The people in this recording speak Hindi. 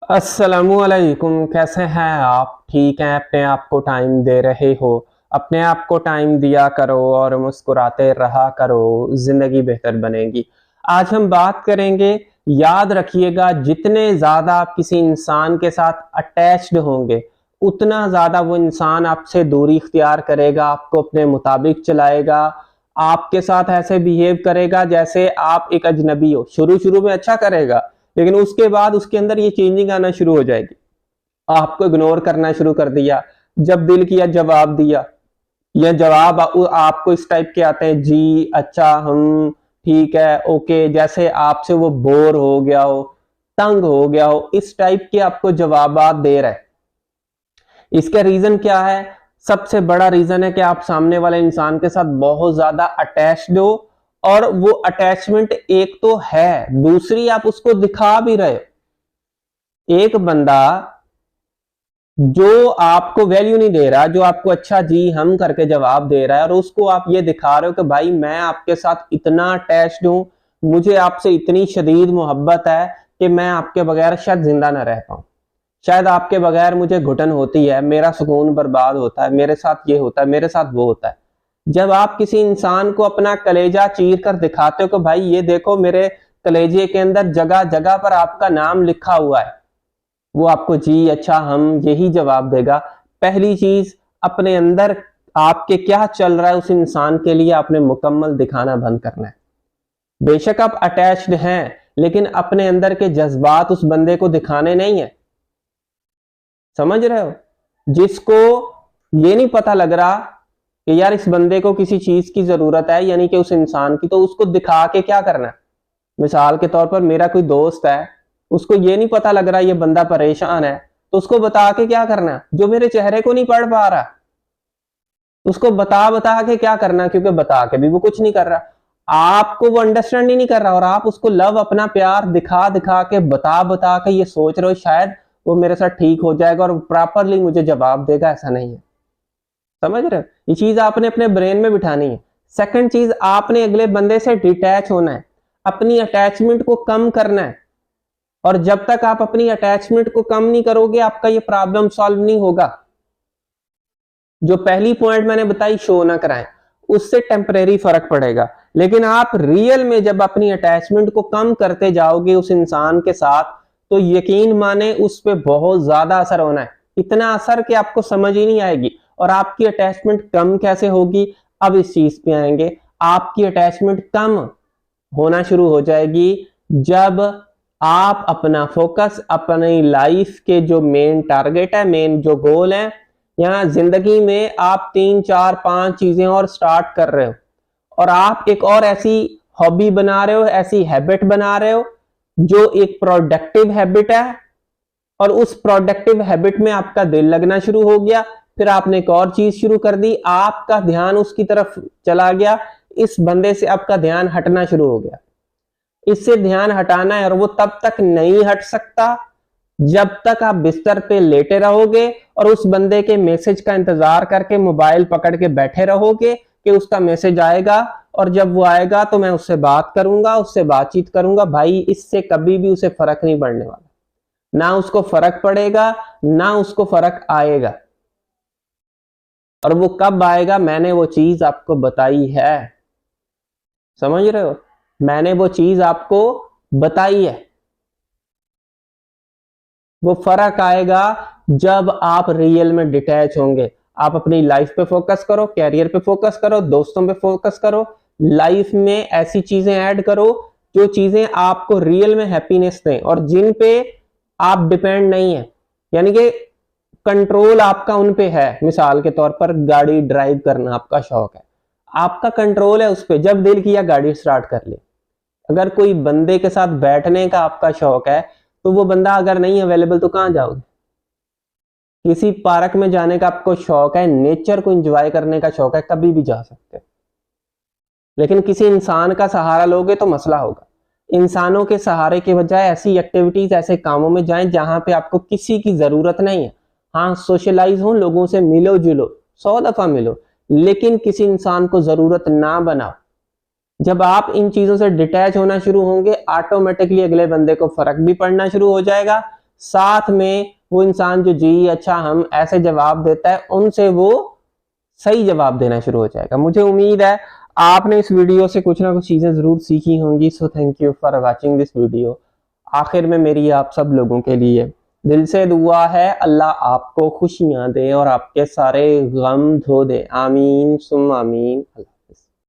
अस्सलामुअलैकुम। कैसे हैं आप? ठीक हैं? अपने आप को टाइम दे रहे हो? अपने आप को टाइम दिया करो और मुस्कुराते रहा करो, जिंदगी बेहतर बनेगी। आज हम बात करेंगे, याद रखिएगा, जितने ज़्यादा आप किसी इंसान के साथ अटैच्ड होंगे उतना ज़्यादा वो इंसान आपसे दूरी इख्तियार करेगा, आपको अपने मुताबिक चलाएगा, आपके साथ ऐसे बिहेव करेगा जैसे आप एक अजनबी हो। शुरू शुरू में अच्छा करेगा, लेकिन उसके बाद उसके अंदर ये चेंजिंग आना शुरू हो जाएगी। आपको इग्नोर करना शुरू कर दिया, जब दिल किया जवाब दिया, या जवाब आपको इस टाइप के आते हैं, जी अच्छा, हम ठीक है, ओके, जैसे आपसे वो बोर हो गया हो, तंग हो गया हो, इस टाइप के आपको जवाबात दे रहा है। इसका रीजन क्या है? सबसे बड़ा रीजन है कि आप सामने वाले इंसान के साथ बहुत ज्यादा अटैच्ड हो, और वो अटैचमेंट एक तो है, दूसरी आप उसको दिखा भी रहे हो। एक बंदा जो आपको वैल्यू नहीं दे रहा, जो आपको अच्छा जी हम करके जवाब दे रहा है, और उसको आप ये दिखा रहे हो कि भाई मैं आपके साथ इतना अटैच्ड हूं, मुझे आपसे इतनी शदीद मोहब्बत है कि मैं आपके बगैर शायद जिंदा ना रह पाऊं, शायद आपके बगैर मुझे घुटन होती है, मेरा सुकून बर्बाद होता है, मेरे साथ ये होता है, मेरे साथ वो होता है। जब आप किसी इंसान को अपना कलेजा चीर कर दिखाते हो कि भाई ये देखो, मेरे कलेजे के अंदर जगह जगह पर आपका नाम लिखा हुआ है, वो आपको जी अच्छा हम यही जवाब देगा। पहली चीज, अपने अंदर आपके क्या चल रहा है उस इंसान के लिए आपने मुकम्मल दिखाना बंद करना है। बेशक आप अटैच्ड हैं, लेकिन अपने अंदर के जज्बात उस बंदे को दिखाने नहीं है। समझ रहे हो? जिसको ये नहीं पता लग रहा कि यार इस बंदे को किसी चीज की जरूरत है, यानी कि उस इंसान की, तो उसको दिखा के क्या करना है? मिसाल के तौर पर मेरा कोई दोस्त है, उसको ये नहीं पता लग रहा ये बंदा परेशान है, तो उसको बता के क्या करना है? जो मेरे चेहरे को नहीं पढ़ पा रहा, उसको बता बता के क्या करना, क्योंकि बता के भी वो कुछ नहीं कर रहा, आपको वो अंडरस्टैंड ही नहीं कर रहा, और आप उसको लव, अपना प्यार दिखा दिखा के, बता बता के ये सोच रहे हो शायद वो मेरे साथ ठीक हो जाएगा और प्रॉपरली मुझे जवाब देगा। ऐसा नहीं है। समझ रहे हो? ये चीज आपने अपने ब्रेन में बिठानी है। सेकंड चीज, आपने अगले बंदे से डिटैच होना है, अपनी अटैचमेंट को कम करना है। और जब तक आप अपनी अटैचमेंट को कम नहीं करोगे, आपका ये प्रॉब्लम सॉल्व नहीं होगा। जो पहली पॉइंट मैंने बताई, शो ना कराएं, उससे टेम्परेरी फर्क पड़ेगा, लेकिन आप रियल में जब अपनी अटैचमेंट को कम करते जाओगे उस इंसान के साथ, तो यकीन माने उस पर बहुत ज्यादा असर होना है। इतना असर कि आपको समझ ही नहीं आएगी। और आपकी अटैचमेंट कम कैसे होगी? अब इस चीज पे आएंगे। आपकी अटैचमेंट कम होना शुरू हो जाएगी जब आप अपना फोकस अपनी लाइफ के जो मेन टारगेट है, मेन जो गोल है, यहाँ जिंदगी में आप 3 4 5 चीजें और स्टार्ट कर रहे हो, और आप एक और ऐसी हॉबी बना रहे हो, ऐसी हैबिट बना रहे हो जो एक प्रोडक्टिव हैबिट है, और उस प्रोडक्टिव हैबिट में आपका दिल लगना शुरू हो गया। फिर आपने एक और चीज शुरू कर दी, आपका ध्यान उसकी तरफ चला गया, इस बंदे से आपका ध्यान हटना शुरू हो गया। इससे ध्यान हटाना है, और वो तब तक नहीं हट सकता जब तक आप बिस्तर पे लेटे रहोगे और उस बंदे के मैसेज का इंतजार करके मोबाइल पकड़ के बैठे रहोगे कि उसका मैसेज आएगा, और जब वो आएगा तो मैं उससे बात करूंगा, उससे बातचीत करूंगा। भाई इससे कभी भी उसे फर्क नहीं पड़ने वाला, ना उसको फर्क पड़ेगा, ना उसको फर्क आएगा। और वो कब आएगा? मैंने वो चीज आपको बताई है। समझ रहे हो? मैंने वो चीज आपको बताई है। वो फर्क आएगा जब आप रियल में डिटैच होंगे। आप अपनी लाइफ पे फोकस करो, कैरियर पे फोकस करो, दोस्तों पे फोकस करो, लाइफ में ऐसी चीजें ऐड करो जो चीजें आपको रियल में हैप्पीनेस दें और जिन पे आप डिपेंड नहीं है, यानी कि कंट्रोल आपका उन पे है। मिसाल के तौर पर गाड़ी ड्राइव करना आपका शौक है, आपका कंट्रोल है उस पर, जब दिल किया गाड़ी स्टार्ट कर ली। अगर कोई बंदे के साथ बैठने का आपका शौक है, तो वो बंदा अगर नहीं अवेलेबल तो कहां जाओगे? किसी पार्क में जाने का आपको शौक है, नेचर को एंजॉय करने का शौक है, कभी भी जा सकते हो। लेकिन किसी इंसान का सहारा लोगे तो मसला होगा। इंसानों के सहारे के बजाय ऐसी एक्टिविटीज, ऐसे कामों में जाएं जहां पे आपको किसी की जरूरत नहीं है। हाँ, सोशलाइज हो, लोगों से मिलो जुलो, 100 दफा मिलो, लेकिन किसी इंसान को जरूरत ना बनाओ। जब आप इन चीजों से डिटैच होना शुरू होंगे, ऑटोमेटिकली अगले बंदे को फर्क भी पड़ना शुरू हो जाएगा। साथ में वो इंसान जो जी अच्छा हम ऐसे जवाब देता है, उनसे वो सही जवाब देना शुरू हो जाएगा। मुझे उम्मीद है आपने इस वीडियो से कुछ ना कुछ चीजें जरूर सीखी होंगी। So thank you for watching this video. आखिर में मेरी आप सब लोगों के लिए दिल से दुआ है, अल्लाह आपको खुशियां दे और आपके सारे गम धो दे। आमीन सुम आमीन।